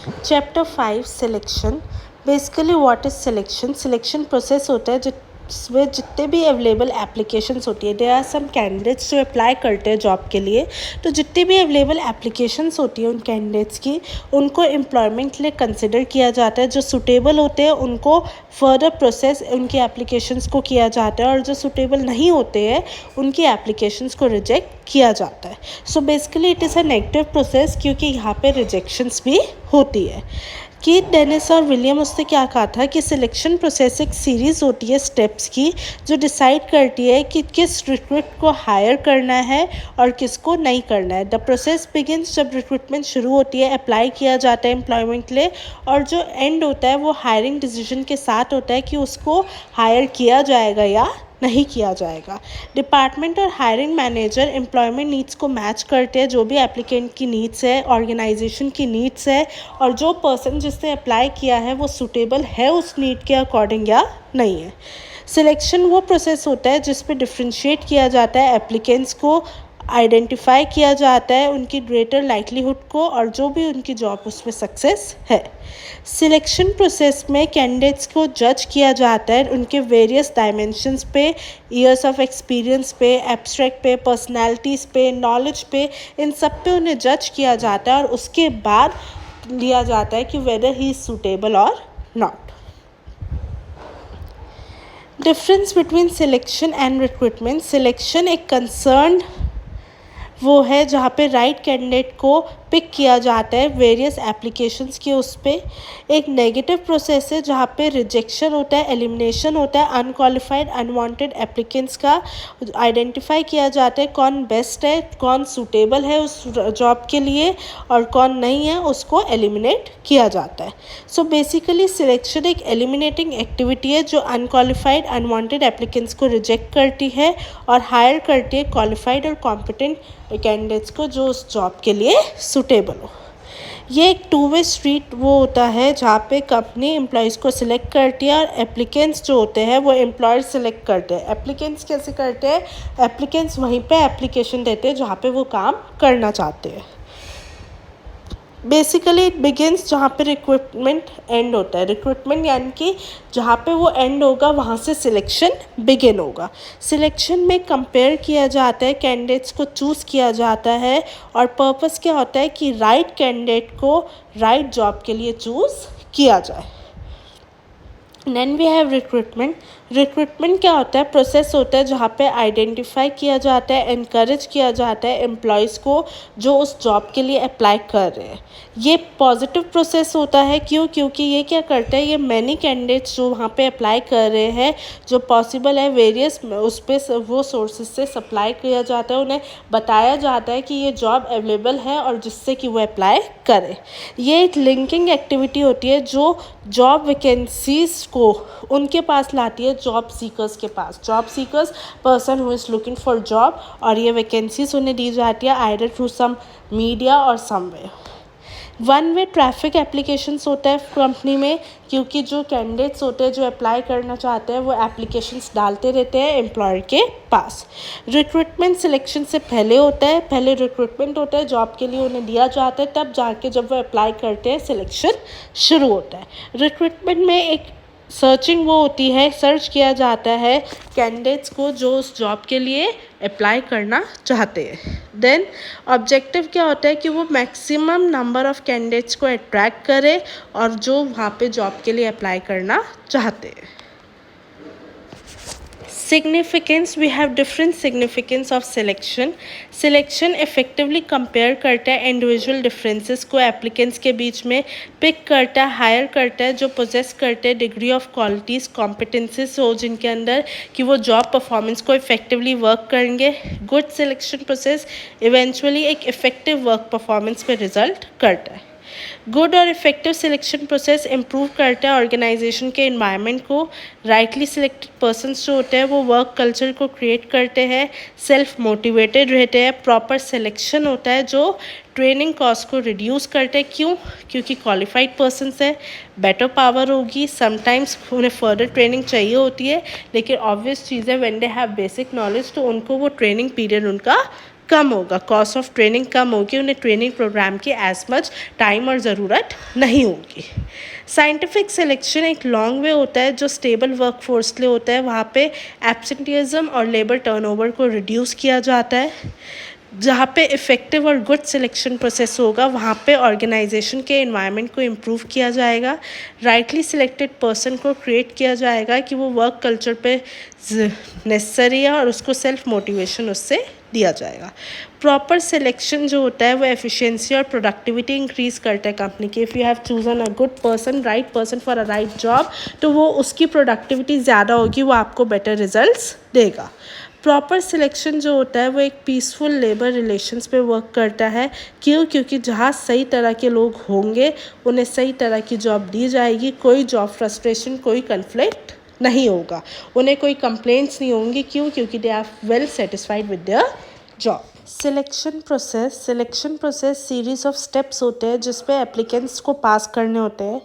Chapter 5 selection. Basically what is selection. Selection process होता है जिसमें जितने भी अवेलेबल एप्लीकेशंस होती है, देयर आर सम कैंडिडेट्स जो अप्लाई करते हैं जॉब के लिए, तो जितनी भी अवेलेबल एप्लीकेशंस होती है उन कैंडिडेट्स की, उनको एम्प्लॉयमेंट के लिए कंसिडर किया जाता है। जो सूटेबल होते हैं उनको फर्दर प्रोसेस उनकी एप्लीकेशंस को किया जाता है, और जो सूटेबल नहीं होते हैं उनकी एप्लीकेशंस को रिजेक्ट किया जाता है। So basically it is a negative process, क्योंकि यहाँ पे रिजेक्शंस भी होती है। कीथ डेनिस और विलियम उसने क्या कहा था कि सिलेक्शन प्रोसेस एक सीरीज़ होती है स्टेप्स की, जो डिसाइड करती है कि किस रिक्रूट को हायर करना है और किसको नहीं करना है। द प्रोसेस बिगिंस जब रिक्रूटमेंट शुरू होती है, अप्लाई किया जाता है एम्प्लॉयमेंट के लिए, और जो एंड होता है वो हायरिंग डिसीजन के साथ होता है कि उसको हायर किया जाएगा या नहीं किया जाएगा। डिपार्टमेंट और हायरिंग मैनेजर एम्प्लॉयमेंट नीड्स को मैच करते हैं, जो भी एप्लीकेंट की नीड्स है, ऑर्गेनाइजेशन की नीड्स है, और जो पर्सन जिसने अप्लाई किया है वो सूटेबल है उस नीड के अकॉर्डिंग या नहीं है। सिलेक्शन वो प्रोसेस होता है जिस पे डिफ्रेंशिएट किया जाता है एप्लीकेंट्स को, आइडेंटिफाई किया जाता है उनकी ग्रेटर लाइक्लीहुड को, और जो भी उनकी जॉब उसमें सक्सेस है। सिलेक्शन प्रोसेस में कैंडिडेट्स को जज किया जाता है उनके वेरियस डायमेंशंस पे, ईयर्स ऑफ एक्सपीरियंस पे, एब्स्ट्रैक्ट पे, पर्सनालिटीज़ पे, नॉलेज पे, इन सब पे उन्हें जज किया जाता है, और उसके बाद लिया जाता है कि वेदर ही इज़ सूटेबल और not. Difference between selection and recruitment. Selection एक कंसर्न वो है जहाँ पे राइट कैंडिडेट को पिक किया जाता है वेरियस एप्लीकेशंस के उस पर। एक नेगेटिव प्रोसेस है जहाँ पे रिजेक्शन होता है, एलिमिनेशन होता है अनक्वालिफाइड अनवांटेड एप्लीकेंट्स का। आइडेंटिफाई किया जाता है कौन बेस्ट है, कौन सूटेबल है उस जॉब के लिए, और कौन नहीं है उसको एलिमिनेट किया जाता है। सो बेसिकली सिलेक्शन एक एलिमिनेटिंग एक्टिविटी है जो अनक्वालिफाइड अनवांटेड एप्लीकेंट्स को रिजेक्ट करती है और हायर करती है क्वालिफाइड और कॉम्पिटेंट कैंडिडेट्स को जो उस जॉब के लिए सूटेबल हो। ये एक टू वे स्ट्रीट वो होता है जहाँ पे कंपनी एम्प्लॉयज़ को सिलेक्ट करती है और एप्लीकेंट्स जो होते हैं वो एम्प्लॉयर सिलेक्ट करते हैं। एप्लीकेंट्स कैसे करते हैं? एप्लीकेंट्स वहीं पे एप्लीकेशन देते हैं जहाँ पे वो काम करना चाहते हैं। बेसिकली इट बिगिंस जहाँ पे रिक्रूटमेंट एंड होता है। रिक्रूटमेंट यानी कि जहाँ पे वो एंड होगा वहाँ से सिलेक्शन बिगिन होगा। सिलेक्शन में कंपेयर किया जाता है, कैंडिडेट्स को चूज़ किया जाता है, और पर्पस क्या होता है कि राइट कैंडिडेट को राइट जॉब के लिए चूज़ किया जाए। Then we have recruitment. Recruitment क्या होता है? प्रोसेस होता है जहाँ पे आइडेंटिफाई किया जाता है, एनकरेज किया जाता है एम्प्लॉयज़ को जो उस जॉब के लिए अप्लाई कर रहे हैं। ये पॉजिटिव प्रोसेस होता है। क्यों? क्योंकि ये क्या करता है, ये मैनी कैंडिडेट्स जो वहाँ पे अप्लाई कर रहे हैं, जो पॉसिबल है वेरियस उस पर वो सोर्सेज से सप्लाई किया जाता है, उन्हें बताया जाता है कि ये जॉब अवेलेबल है और जिससे कि वो अप्लाई करें। ये एक लिंकिंग एक्टिविटी होती है जो जॉब वैकेंसीज को उनके पास लाती है जॉब सीकर्स के पास। Job seekers person who is looking for job, और ये वैकेंसीज उन्हें दी जाती है आइदर थ्रू सम मीडिया और some way. One way traffic applications होता है कंपनी में, क्योंकि जो कैंडिडेट्स होते हैं जो अप्लाई करना चाहते हैं वो एप्लीकेशंस डालते रहते हैं एम्प्लॉयर के पास। रिक्रूटमेंट सिलेक्शन से पहले होता है, पहले रिक्रूटमेंट होता है, जॉब के लिए उन्हें दिया जाता है, तब जाके जब वो अप्लाई करते हैं सिलेक्शन शुरू होता है। रिक्रूटमेंट में एक सर्चिंग वो होती है, सर्च किया जाता है कैंडिडेट्स को जो उस जॉब के लिए अप्लाई करना चाहते हैं। देन ऑब्जेक्टिव क्या होता है कि वो मैक्सिमम नंबर ऑफ कैंडिडेट्स को अट्रैक्ट करे और जो वहाँ पे जॉब के लिए अप्लाई करना चाहते हैं। Significance. We have different significance of selection. Selection effectively compare करता है इंडिविजुअल डिफरेंसेस को एप्लीकेंट्स के बीच में, पिक करता है, हायर करता है जो पोजेस करते हैं डिग्री ऑफ क्वालिटीज़ कॉम्पिटेंसीज हो जिनके अंदर कि वो जॉब परफॉर्मेंस को इफेक्टिवली वर्क करेंगे। गुड सिलेक्शन प्रोसेस इवेंचुअली एक इफेक्टिव वर्क परफॉर्मेंस पे रिजल्ट करता है। गुड और इफेक्टिव सिलेक्शन प्रोसेस इम्प्रूव करता है ऑर्गेनाइजेशन के इन्वायरमेंट को। राइटली सिलेक्टेड पर्सन्स जो होते हैं वो वर्क कल्चर को क्रिएट करते हैं, सेल्फ मोटिवेटेड रहते हैं। प्रॉपर सिलेक्शन होता है जो ट्रेनिंग कॉस्ट को रिड्यूस करते हैं। क्यों? क्योंकि क्वालिफाइड पर्सन्स है, बेटर पावर होगी। समटाइम्स उन्हें फर्दर ट्रेनिंग चाहिए होती है, लेकिन ऑब्वियस चीज़ है when they have basic knowledge तो उनको वो ट्रेनिंग पीरियड उनका कम होगा, कॉस्ट ऑफ ट्रेनिंग कम होगी, उन्हें ट्रेनिंग प्रोग्राम की एज मच टाइम और ज़रूरत नहीं होगी। साइंटिफिक सिलेक्शन एक लॉन्ग वे होता है जो स्टेबल वर्क फोर्स के लिए होता है। वहाँ पे एब्सेंटिज्म और लेबर टर्नओवर को रिड्यूस किया जाता है। जहाँ पे इफ़ेक्टिव और गुड सिलेक्शन प्रोसेस होगा वहाँ पे ऑर्गेनाइजेशन के एनवायरनमेंट को इम्प्रूव किया जाएगा। राइटली सिलेक्टेड पर्सन को क्रिएट किया जाएगा कि वो वर्क कल्चर पे नेसेसरी है और उसको सेल्फ मोटिवेशन उससे दिया जाएगा। प्रॉपर सिलेक्शन जो होता है वो एफिशिएंसी और प्रोडक्टिविटी इंक्रीज़ करता है कंपनी की। If you have chosen a good person, right person for a right job, तो वो उसकी प्रोडक्टिविटी ज़्यादा होगी, वो आपको बेटर रिजल्ट्स देगा। प्रॉपर सिलेक्शन जो होता है वो एक पीसफुल लेबर रिलेशंस पे वर्क करता है। क्योंकि जहाँ सही तरह के लोग होंगे उन्हें सही तरह की जॉब दी जाएगी। कोई जॉब फ्रस्ट्रेशन, कोई कन्फ्लिक्ट नहीं होगा, उन्हें कोई कंप्लेंट्स नहीं होंगी। क्योंकि they are well satisfied with their job. Selection process series of steps होते हैं जिस पे एप्लीकेंट्स को पास करने होते हैं।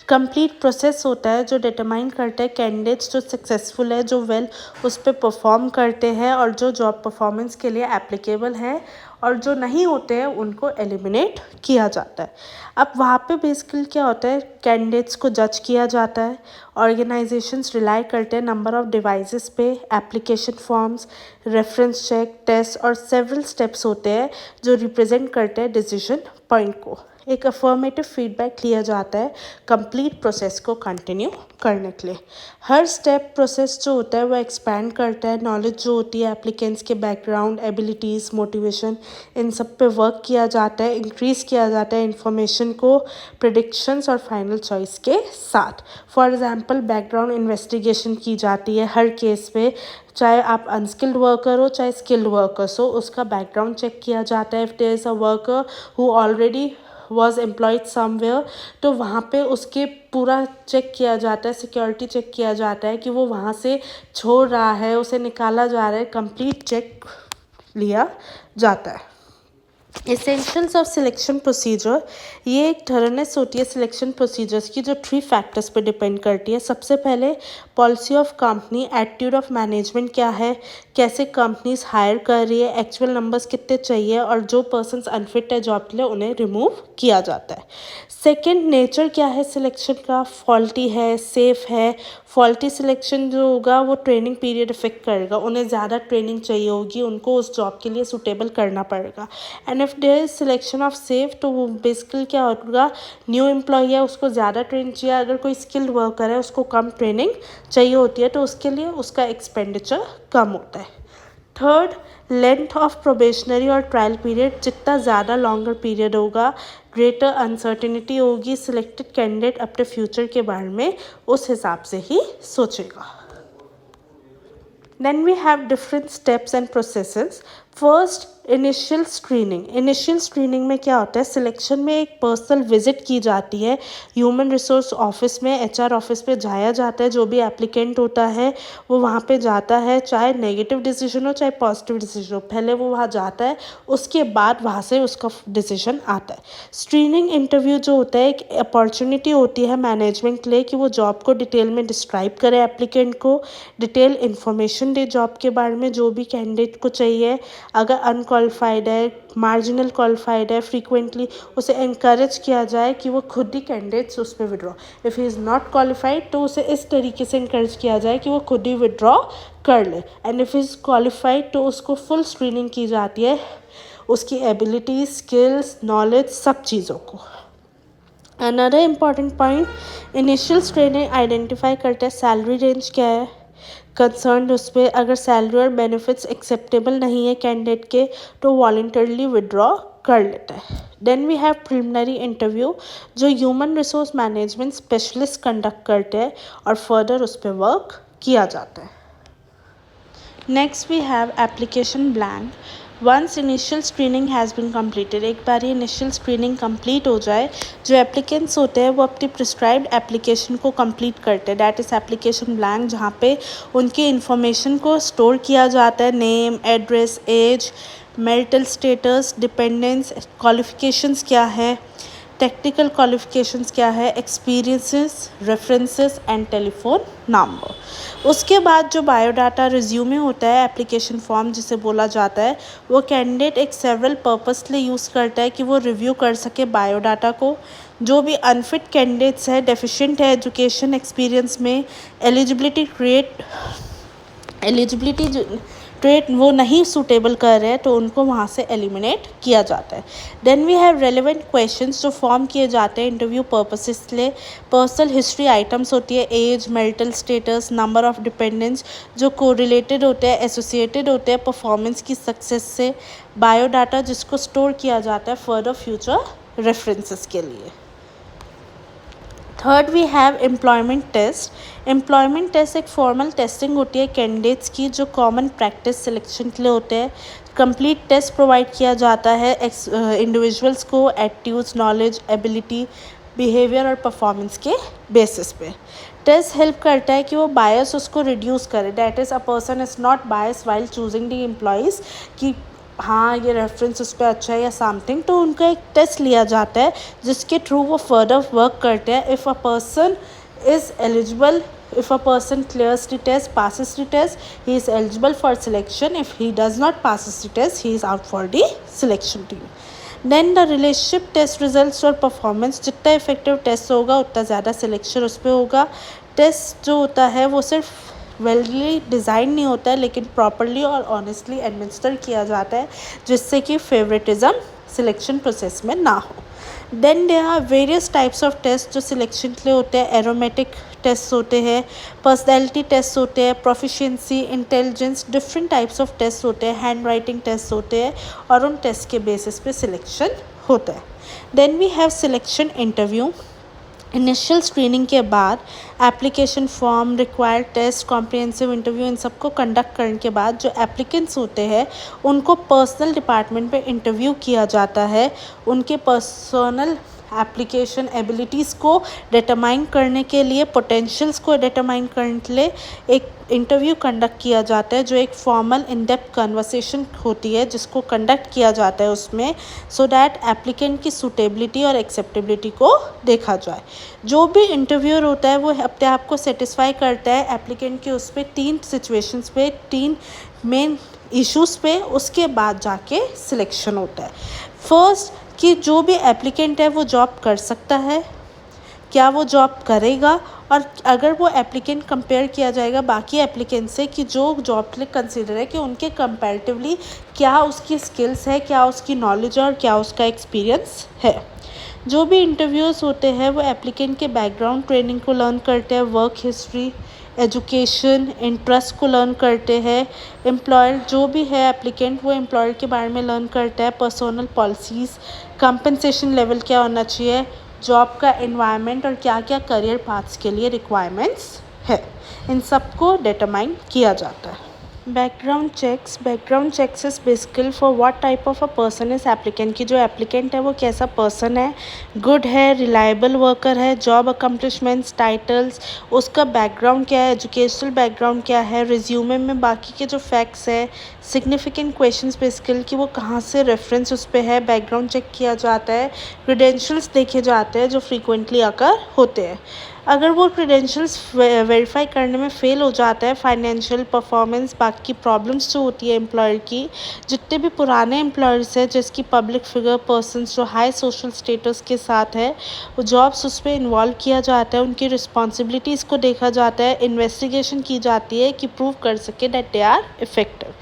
कंप्लीट प्रोसेस होता है जो डिटरमाइन करता है कैंडिडेट्स जो सक्सेसफुल है, जो वेल उस पर परफॉर्म करते हैं और जो जॉब परफॉर्मेंस के लिए एप्लीकेबल है, और जो नहीं होते हैं उनको एलिमिनेट किया जाता है। अब वहाँ पे बेसिकली क्या होता है, कैंडिडेट्स को जज किया जाता है। ऑर्गेनाइजेशंस रिलाई करते हैं नंबर ऑफ डिवाइसेस पे, application forms, reference check, test और सेवरल स्टेप्स होते हैं जो रिप्रेजेंट करते हैं डिसीजन पॉइंट को। एक अफर्मेटिव फीडबैक लिया जाता है कंप्लीट प्रोसेस को कंटिन्यू करने के लिए। हर स्टेप प्रोसेस जो होता है वो एक्सपैंड करता है नॉलेज जो होती है एप्लीकेंट्स के बैकग्राउंड, एबिलिटीज़, मोटिवेशन, इन सब पे वर्क किया जाता है, इंक्रीज़ किया जाता है इन्फॉर्मेशन को प्रेडिक्शंस और फाइनल चॉइस के साथ। फॉर एग्जांपल बैकग्राउंड इन्वेस्टिगेशन की जाती है हर केस पे, चाहे आप अनस्किल्ड वर्कर हो चाहे स्किल्ड वर्कर्स हो, उसका बैकग्राउंड चेक किया जाता है। If there is a worker who already was employed somewhere, तो वहाँ पे उसके पूरा चेक किया जाता है, सिक्योरिटी चेक किया जाता है कि वो वहाँ से छोड़ रहा है, उसे निकाला जा रहा है, कंप्लीट चेक लिया जाता है। एसेंशियल्स ऑफ सिलेक्शन प्रोसीजर, ये एक थॉरनेस होती है सिलेक्शन प्रोसीजर्स की जो 3 फैक्टर्स पे डिपेंड करती है। सबसे पहले policy of company, attitude of management क्या है, कैसे कंपनीज हायर कर रही है, एक्चुअल नंबर्स कितने चाहिए, और जो पर्सन्स अनफिट है जॉब के लिए उन्हें रिमूव किया जाता है। सेकेंड, नेचर क्या है सिलेक्शन का, फॉल्टी है, सेफ है। फॉल्टी सिलेक्शन जो होगा वो ट्रेनिंग पीरियड इफेक्ट करेगा, उन्हें ज़्यादा ट्रेनिंग चाहिए होगी, उनको उस जॉब के लिए सूटेबल करना पड़ेगा। And if there is selection of safe, तो वो बेसिकली क्या होगा, न्यू एम्प्लॉय है उसको ज़्यादा ट्रेनिंग चाहिए, अगर कोई स्किल्ड वर्कर है उसको कम ट्रेनिंग चाहिए होती है, तो उसके लिए उसका एक्सपेंडिचर कम होता है। थर्ड, लेंथ ऑफ प्रोबेशनरी और ट्रायल पीरियड, जितना ज़्यादा लॉन्गर पीरियड होगा ग्रेटर अनसर्टिनिटी होगी, सिलेक्टेड कैंडिडेट अपने फ्यूचर के बारे में उस हिसाब से ही सोचेगा। Then we have different steps and processes. First, initial screening. Initial screening में क्या होता है, सिलेक्शन में एक पर्सनल विजिट की जाती है ह्यूमन रिसोर्स ऑफिस में, एचआर ऑफिस पे जाया जाता है। जो भी एप्लीकेंट होता है वो वहाँ पे जाता है, चाहे नेगेटिव डिसीजन हो चाहे पॉजिटिव डिसीजन हो, पहले वो वहाँ जाता है, उसके बाद वहाँ से उसका डिसीजन आता है। स्क्रीनिंग इंटरव्यू जो होता है एक अपॉर्चुनिटी होती है मैनेजमेंट के लिए कि वो जॉब को डिटेल में डिस्क्राइब करे, एप्लीकेंट को डिटेल इन्फॉर्मेशन दे जॉब के बारे में जो भी कैंडिडेट को चाहिए। अगर अनक्वालिफाइड है, मार्जिनल क्वालिफाइड है, फ्रीक्वेंटली उसे encourage किया जाए कि वो खुद ही कैंडिडेट्स उस पर withdraw, if he is not qualified तो उसे इस तरीके से encourage किया जाए कि वो खुद ही विड्रॉ कर ले। एंड इफ़ इज़ क्वालिफाइड तो उसको फुल स्क्रीनिंग की जाती है, उसकी एबिलिटी, स्किल्स, नॉलेज, सब चीज़ों को। Another important point, initial screening identify करता है सैलरी रेंज क्या है, कंसर्न उस पर अगर सैलरी और बेनिफिट्स एक्सेप्टेबल नहीं है कैंडिडेट के तो वॉलंटरली विड्रॉ कर लेता है। Then we have preliminary interview जो human resource management specialist conduct करते हैं और फर्दर उस पर वर्क किया जाता है। Next we have application blank. Once initial screening has been completed, एक बार ये इनिशियल स्क्रीनिंग कंप्लीट हो जाए, जो एप्लीकेंट्स होते हैं वो अपनी प्रिस्क्राइब्ड एप्लीकेशन को कंप्लीट करते हैं, डैट इज़ एप्लीकेशन ब्लैंक, जहाँ पे उनकी इन्फॉर्मेशन को स्टोर किया जाता है, name, address, age, marital status, dependence, qualifications क्या है, टेक्निकल क्वालिफिकेशंस क्या है, experiences, references and telephone number. उसके बाद जो बायोडाटा रिज्यूमे होता है, एप्लीकेशन फॉर्म जिसे बोला जाता है, वो कैंडिडेट एक सेवरल पर्पस के लिए यूज़ करता है कि वो रिव्यू कर सके बायोडाटा को। जो भी अनफिट कैंडिडेट्स है, डेफिशिएंट है एजुकेशन एक्सपीरियंस में, एलिजिबिलिटी ट्रेट वो नहीं सूटेबल कर रहे हैं, तो उनको वहाँ से एलिमिनेट किया जाता है। Then we have relevant questions जो फॉर्म किए जाते हैं इंटरव्यू पर्पसेस के लिए। पर्सनल हिस्ट्री आइटम्स होती है, age, marital status, number of dependents, जो कोरिलेटेड होते हैं, एसोसिएटेड होते हैं परफॉर्मेंस की सक्सेस से। बायोडाटा जिसको स्टोर किया जाता है फर्दर फ्यूचर रेफरेंसेस के लिए। Third we have employment test. Employment test एक फॉर्मल टेस्टिंग होती है कैंडिडेट्स की जो कॉमन प्रैक्टिस सिलेक्शन के लिए होते हैं। कंप्लीट टेस्ट प्रोवाइड किया जाता है इंडिविजुअल्स को एटीट्यूड्स, नॉलेज, एबिलिटी, बिहेवियर और परफॉर्मेंस के बेसिस पे। टेस्ट हेल्प करता है कि वो बायस उसको रिड्यूस करे, that is a person is not bias while choosing the employees कि हाँ ये रेफरेंस उस पर अच्छा है या समथिंग, तो उनका एक टेस्ट लिया जाता है जिसके थ्रू वो फर्दर वर्क करते हैं। If a person is eligible, if a person clears the test, passes the test, he is eligible for selection. If he does not passes the test, he is out for the selection team. Then the relationship test results और performance, जितना effective test होगा उतना ज़्यादा selection उस पर होगा। Test जो होता है वो सिर्फ वेलली डिज़ाइन नहीं होता है, लेकिन प्रॉपरली और ऑनेस्टली एडमिनिस्टर किया जाता है जिससे कि फेवरेटिज्म सिलेक्शन प्रोसेस में ना हो। Then there are various types of test जो सिलेक्शन के लिए होते हैं। एरोमेटिक टेस्ट होते हैं, पर्सनैलिटी टेस्ट होते हैं, proficiency, intelligence, different types of test होते हैं, हैंड राइटिंग टेस्ट होते हैं और उन टेस्ट के बेसिस पे सिलेक्शन होता है। Then we have selection interview. Initial screening के बाद application form, required test, comprehensive interview, इन सबको कंडक्ट करने के बाद जो एप्लीकेंट्स होते हैं उनको पर्सनल डिपार्टमेंट पे इंटरव्यू किया जाता है। उनके पर्सनल एप्लीकेशन एबिलिटीज़ को डिटरमाइन करने के लिए, पोटेंशियल्स को डिटरमाइन करने के लिए एक इंटरव्यू कंडक्ट किया जाता है जो एक फॉर्मल इन डेप्थ कन्वर्सेशन होती है जिसको कंडक्ट किया जाता है उसमें, सो दैट एप्लीकेंट की सूटेबिलिटी और एक्सेप्टेबिलिटी को देखा जाए। जो भी इंटरव्यूअर होता है वो अपने आप को सेटिस्फाई करता है एप्लीकेंट के उस पर 3 सिचुएशंस पे, 3 मेन इश्यूज़ पे, उसके बाद जाके सिलेक्शन होता है। फर्स्ट कि जो भी एप्लीकेंट है वो जॉब कर सकता है, क्या वो जॉब करेगा, और अगर वो एप्लीकेंट कंपेयर किया जाएगा बाकी एप्लीकेंट से कि जो जॉब के लिए कंसिडर है कि उनके कंपैरेटिवली क्या उसकी स्किल्स है, क्या उसकी नॉलेज है और क्या उसका एक्सपीरियंस है। जो भी इंटरव्यूज़ होते हैं वो एप्लीकेंट के बैकग्राउंड ट्रेनिंग को लर्न करते हैं, वर्क हिस्ट्री, एजुकेशन, इंटरेस्ट को लर्न करते हैं। एम्प्लॉयर जो भी है एप्लीकेंट वो एम्प्लॉयर के बारे में लर्न करता है, पर्सनल पॉलिसीज़, कंपनसेशन लेवल क्या होना चाहिए, जॉब का एनवायरनमेंट और क्या क्या करियर पाथ्स के लिए रिक्वायरमेंट्स है, इन सबको डिटरमाइन किया जाता है। Background checks is basically for what type of a person is applicant, की जो एप्लीकेंट है वो कैसा पर्सन है, गुड है, रिलायबल वर्कर है, जॉब अकम्पलिशमेंट्स, टाइटल्स, उसका बैकग्राउंड क्या है, एजुकेशनल बैकग्राउंड क्या है, रिज्यूमे में बाकी के जो फैक्ट्स है, सिग्निफिकेंट क्वेश्चंस बेसिकली कि वो कहाँ से रेफरेंस उस पर है, बैकग्राउंड चेक किया जाता है, क्रेडेंशियल्स देखे जाते हैं जो फ्रीक्वेंटली आकर होते हैं। अगर वो क्रेडेंशियल्स वेरीफाई करने में फ़ेल हो जाता है, फाइनेंशियल परफॉर्मेंस, बाकी प्रॉब्लम्स जो होती है एम्प्लॉयर की, जितने भी पुराने एम्प्लॉयर्स हैं जिसकी पब्लिक फिगर पर्सन्स जो हाई सोशल स्टेटस के साथ है, वो जॉब्स उस पर इन्वॉल्व किया जाता है, उनकी रिस्पॉन्सिबिलिटीज़ को देखा जाता है, इन्वेस्टिगेशन की जाती है कि प्रूव कर सके दैट दे आर इफेक्टिव।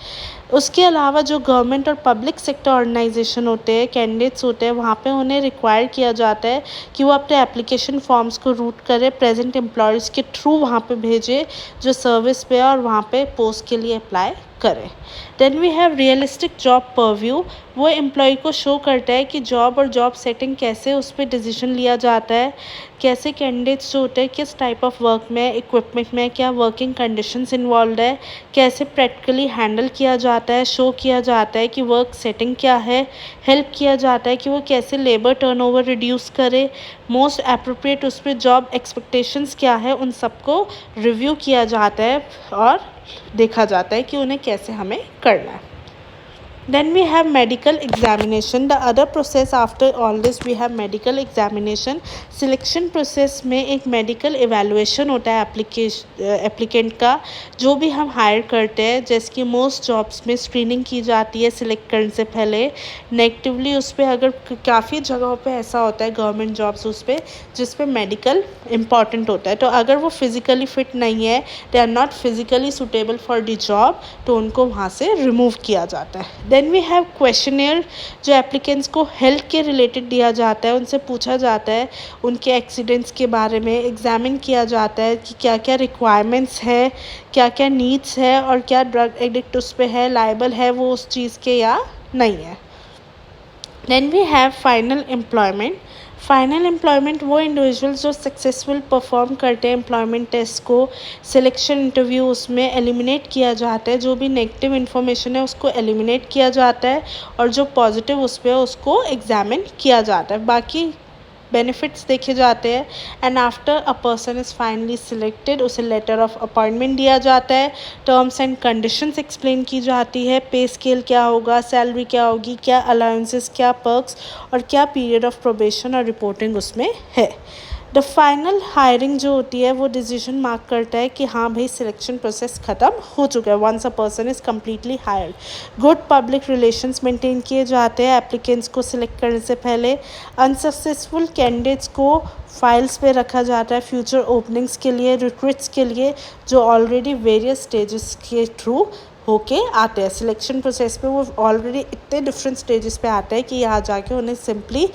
उसके अलावा जो गवर्नमेंट और पब्लिक सेक्टर ऑर्गेनाइजेशन होते हैं, कैंडिडेट्स होते हैं, वहाँ पे उन्हें रिक्वायर किया जाता है कि वो अपने एप्लीकेशन फॉर्म्स को रूट करें, प्रेजेंट एम्प्लॉयर्स के थ्रू वहाँ पे भेजें जो सर्विस पे और वहाँ पे पोस्ट के लिए अप्लाई करें। Then we have realistic job preview. वो एम्प्लॉय को शो करता है कि जॉब और जॉब सेटिंग कैसे उस पर डिसीजन लिया जाता है, कैसे कैंडिडेट्स जो होते हैं किस टाइप ऑफ वर्क में, इक्विपमेंट में क्या वर्किंग कंडीशंस इन्वॉल्व है, कैसे प्रैक्टिकली हैंडल किया जाता है, शो किया जाता है कि वर्क सेटिंग क्या है, हेल्प किया जाता है कि वो कैसे लेबर टर्नओवर रिड्यूस करे, मोस्ट अप्रोप्रिएट उस पर जॉब एक्सपेक्टेशंस क्या है, उन सबको रिव्यू किया जाता है और देखा जाता है कि उन्हें कैसे हमें करना है। Then we have medical examination. The other process after all this we have medical examination. Selection process में एक medical evaluation होता है applicant का, जो भी हम hire करते हैं, जैसे कि most jobs में screening की जाती है select करने से पहले. Negatively उस पर अगर काफ़ी जगहों पे ऐसा होता है गवर्नमेंट जॉब्स उस पर जिस पे मेडिकल इम्पॉर्टेंट होता है, तो अगर वो फिज़िकली फिट नहीं है, they are not physically suitable for the job, तो उनको वहाँ से रिमूव किया जाता है. देन वी हैव क्वेश्चनियर, जो एप्लीकेंट्स को हेल्थ के रिलेटेड दिया जाता है, उनसे पूछा जाता है उनके एक्सीडेंट्स के बारे में, एग्जामिन किया जाता है कि क्या क्या रिक्वायरमेंट्स है, क्या क्या नीड्स है और क्या ड्रग एडिक्ट उस पर है, लाइबल है वो उस चीज़ के या नहीं है. Then we have final employment. Final employment वो इंडिविजुअल्स जो सक्सेसफुल परफॉर्म करते हैं एम्प्लॉयमेंट टेस्ट को, सिलेक्शन इंटरव्यू उसमें एलिमिनेट किया जाता है, जो भी नेगेटिव इन्फॉर्मेशन है उसको एलिमिनेट किया जाता है और जो पॉजिटिव उस पर उसको एग्जामिन किया जाता है. बाकी बेनिफिट्स देखे जाते हैं. And after a person is finally selected उसे लेटर ऑफ अपॉइंटमेंट दिया जाता है, टर्म्स एंड कंडीशंस एक्सप्लेन की जाती है, पे स्केल क्या होगा, सैलरी क्या होगी, क्या अलाउंसेस, क्या पर्क्स और क्या पीरियड ऑफ प्रोबेशन और रिपोर्टिंग उसमें है. द फाइनल हायरिंग जो होती है वो डिसीजन मार्क करता है कि हाँ भाई सिलेक्शन प्रोसेस ख़त्म हो चुका है, once a person is completely hired. Good public relations maintain किए जाते हैं एप्लीकेंट्स को सिलेक्ट करने से पहले. अनसक्सेसफुल कैंडिडेट्स को फाइल्स पे रखा जाता है फ्यूचर ओपनिंग्स के लिए, रिक्रूट्स के लिए, जो ऑलरेडी वेरियस स्टेजेस के थ्रू होके आते हैं. सिलेक्शन प्रोसेस पे वो ऑलरेडी इतने डिफरेंट स्टेजेस पे आते हैं कि यहाँ जाके उन्हें सिंपली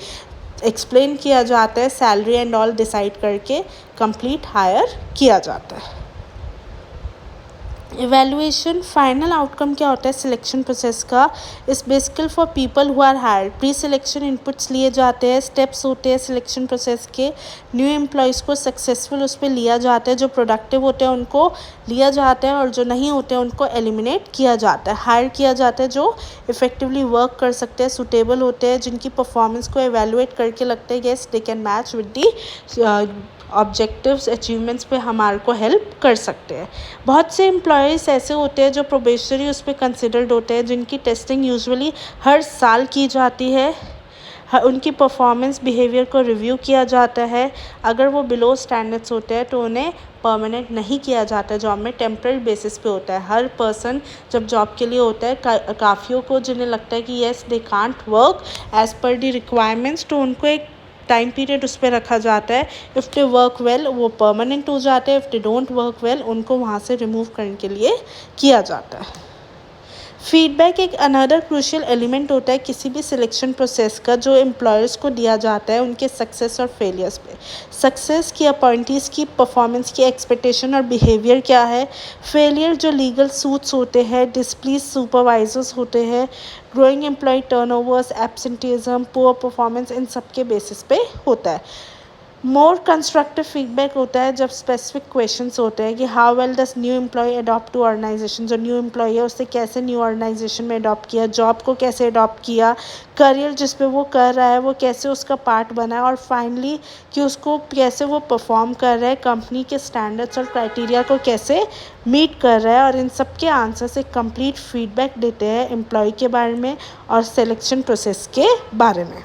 एक्सप्लेन किया जाता है, सैलरी एंड ऑल डिसाइड करके कंप्लीट हायर किया जाता है. इवेल्युएशन, फाइनल आउटकम क्या होता है सिलेक्शन प्रोसेस का, इस basically for people who are hired. Pre selection inputs लिए जाते हैं, स्टेप्स होते हैं सिलेक्शन प्रोसेस के. न्यू एम्प्लॉयज़ को सक्सेसफुल उस पर लिया जाता है, जो प्रोडक्टिव होते हैं उनको लिया जाता है और जो नहीं होते हैं उनको एलिमिनेट किया जाता है. हायर किया जाता है जो इफेक्टिवली वर्क कर सकते हैं, सुटेबल होते हैं, जिनकी परफॉर्मेंस को एवेलुएट करके लगता है yes they can match with the objectives, achievements पे हमारे को हेल्प कर सकते हैं. बहुत से एम्प्लॉयज़ ऐसे होते हैं जो प्रोबेशनरी उस पर कंसिडर्ड होते हैं, जिनकी टेस्टिंग यूजुअली हर साल की जाती है. उनकी परफॉर्मेंस बिहेवियर को रिव्यू किया जाता है. अगर वो बिलो स्टैंडर्ड्स होते हैं तो उन्हें परमानेंट नहीं किया जाता, जॉब में टेम्पररी बेसिस पे होता है. हर पर्सन जब जॉब के लिए होता है, काफ़ियों को जिन्हें लगता है कि yes they can't work as per the requirements, तो उनको एक टाइम पीरियड उस पर रखा जाता है. इफ़ दे वर्क वेल वो परमानेंट हो जाते हैं, if they don't work well उनको वहाँ से रिमूव करने के लिए किया जाता है. फीडबैक एक अनदर क्रूशियल एलिमेंट होता है किसी भी सिलेक्शन प्रोसेस का, जो एम्प्लॉयर्स को दिया जाता है उनके सक्सेस और फेलियर्स पे. सक्सेस की अपॉइंटीज़ की परफॉर्मेंस की एक्सपेक्टेशन और बिहेवियर क्या है. फेलियर जो लीगल सूट्स होते हैं, डिस्प्लीज सुपरवाइजर्स होते हैं, growing employee turnovers, absenteeism, poor performance, इन सब के बेसिस पे होता है. मोर कंस्ट्रक्टिव फीडबैक होता है जब स्पेसिफिक क्वेश्चंस होते हैं कि how well does new employ adopt to organisation. जो न्यू एम्प्लॉय है उससे कैसे न्यू ऑर्गेनाइजेशन में अडॉप्ट किया, जॉब को कैसे अडॉप्ट किया, करियर जिस पे वो कर रहा है वो कैसे उसका पार्ट बना है, और फाइनली कि उसको कैसे वो परफॉर्म कर रहा है, कंपनी के स्टैंडर्ड्स और क्राइटेरिया को कैसे मीट कर रहा है. और इन सब के आंसर से कंप्लीट फीडबैक देते हैं एम्प्लॉय के बारे में और सिलेक्शन प्रोसेस के बारे में.